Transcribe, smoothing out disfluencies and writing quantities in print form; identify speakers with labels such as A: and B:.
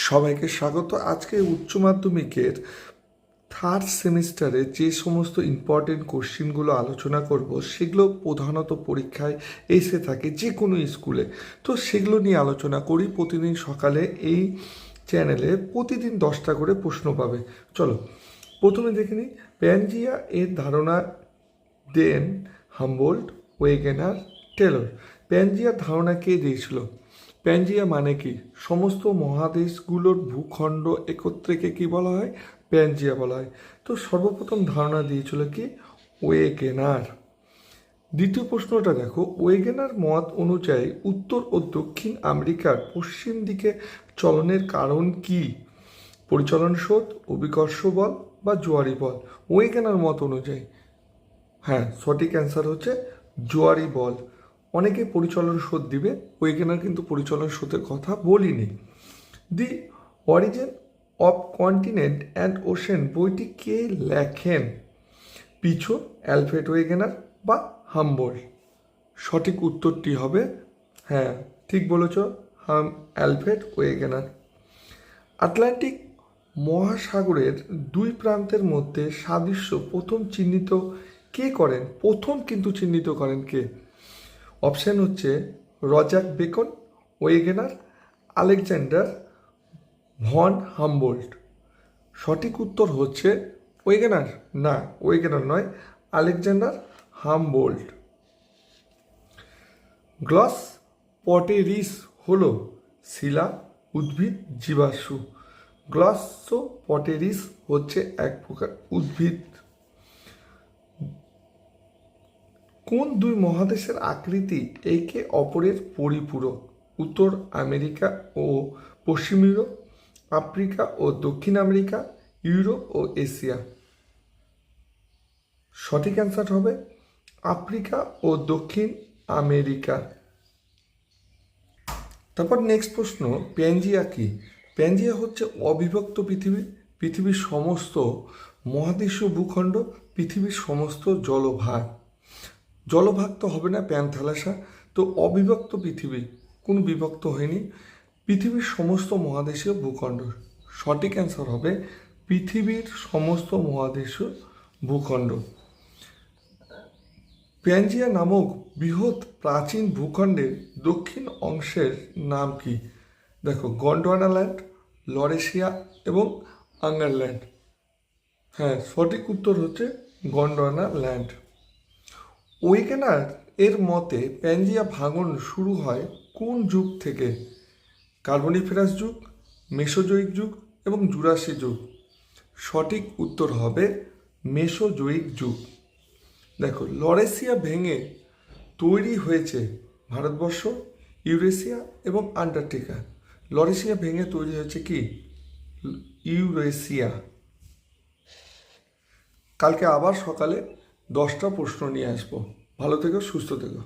A: সবাইকে স্বাগত। আজকে উচ্চ মাধ্যমিকের থার্ড সেমিস্টারে যে সমস্ত ইম্পর্টেন্ট কোশ্চেনগুলো আলোচনা করব সেগুলো প্রধানত পরীক্ষায় এসে থাকে যে কোনো স্কুলে। তো সেগুলো নিয়ে আলোচনা করি। প্রতিদিন সকালে এই চ্যানেলে প্রতিদিন 10টা করে প্রশ্ন পাবে। চলো প্রথমে দেখে নিই। প্যানজিয়া এর ধারণা দেন হামবোল্ট, ওয়েগেনার, টেলর। প্যানজিয়ার ধারণা কে দিয়েছিল? প্যানজিয়া মানে কি? সমস্ত মহাদেশগুলোর ভূখণ্ড একত্রেকে কি বলা হয়? প্যানজিয়া বলা হয়। তো সর্বপ্রথম ধারণা দিয়েছিল কি? ওয়েগেনার। দ্বিতীয় প্রশ্নটা দেখো, ওয়েগেনার মত অনুযায়ী উত্তর ও দক্ষিণ আমেরিকার পশ্চিম দিকে চলনের কারণ কি? পরিচলন স্রোত, অভিকর্ষ বল বা জোয়ারি বল? ওয়েগেনার মত অনুযায়ী হ্যাঁ, সঠিক অ্যান্সার হচ্ছে জোয়ারি বল। অনেকে পরিচলন স্রোত দিবে, ওয়েগেনার কিন্তু পরিচলন স্রোতের কথা বলিনি। দি origin of continent and ocean বইটি কে লেখেন? পিছো, অ্যালফ্রেড ওয়েগেনার বা হামবোল্ট? সঠিক উত্তরটি হবে হ্যাঁ, ঠিক বলেছ, অ্যালফ্রেড ওয়েগেনার। আটলান্টিক মহাসাগরের দুই প্রান্তের মধ্যে সাদৃশ্য প্রথম চিহ্নিত কে করেন? প্রথম কিন্তু চিহ্নিত করেন কে? অপশান হচ্ছে Roger Bacon, Wegener, Alexander von Humboldt. সঠিক উত্তর হচ্ছে ওয়েগেনার। না, ওয়েগেনার নয়, আলেকজান্ডার হামবোল্ট। গ্লস পটেরিস হল শিলা, উদ্ভিদ, জীবাশ্ম? গ্লসো পটেরিস হচ্ছে এক প্রকার উদ্ভিদ। কোন দুই মহাদেশের আকৃতি একে অপরের পরিপূরক? উত্তর আমেরিকা ও পশ্চিম ইউরোপ, আফ্রিকা ও দক্ষিণ আমেরিকা, ইউরোপ ও এশিয়া? সঠিক অ্যান্সার হবে আফ্রিকা ও দক্ষিণ আমেরিকা। তারপর নেক্সট প্রশ্ন, প্যানজিয়া কি? প্যানজিয়া হচ্ছে অবিভক্ত পৃথিবী, পৃথিবীর সমস্ত মহাদেশীয় ভূখণ্ড, পৃথিবীর সমস্ত জলভাগ। জলভাগ তো হবে না, প্যানথালাসা। তো অবিভক্ত পৃথিবী, কোন বিভক্ত হয়নি, পৃথিবীর সমস্ত মহাদেশীয় ভূখণ্ড। সঠিক অ্যান্সার হবে পৃথিবীর সমস্ত মহাদেশীয় ভূখণ্ড। প্যানজিয়া নামক বৃহৎ প্রাচীন ভূখণ্ডের দক্ষিণ অংশের নাম কি? দেখো, গন্ডোয়ানা ল্যান্ড, লরেশিয়া এবং আঙ্গারল্যান্ড। হ্যাঁ, সঠিক উত্তর হচ্ছে গন্ডোয়ানা ল্যান্ড। ওয়েগেনার এর মতে প্যানজিয়া ভাঙন শুরু হয় কোন যুগ থেকে? কার্বনিফেরাস যুগ, মেসোজোয়িক যুগ এবং জুরাসি যুগ? সঠিক উত্তর হবে মেসোজোয়িক যুগ। দেখো, লরেশিয়া ভেঙে তৈরি হয়েছে ভারতবর্ষ, ইউরেশিয়া এবং আন্টার্কটিকা। লরেশিয়া ভেঙে তৈরি হয়েছে কি? ইউরেশিয়া। কালকে আবার সকালে 10টা প্রশ্ন নিয়ে আসবো। ভালো থেকো, সুস্থ থেকো।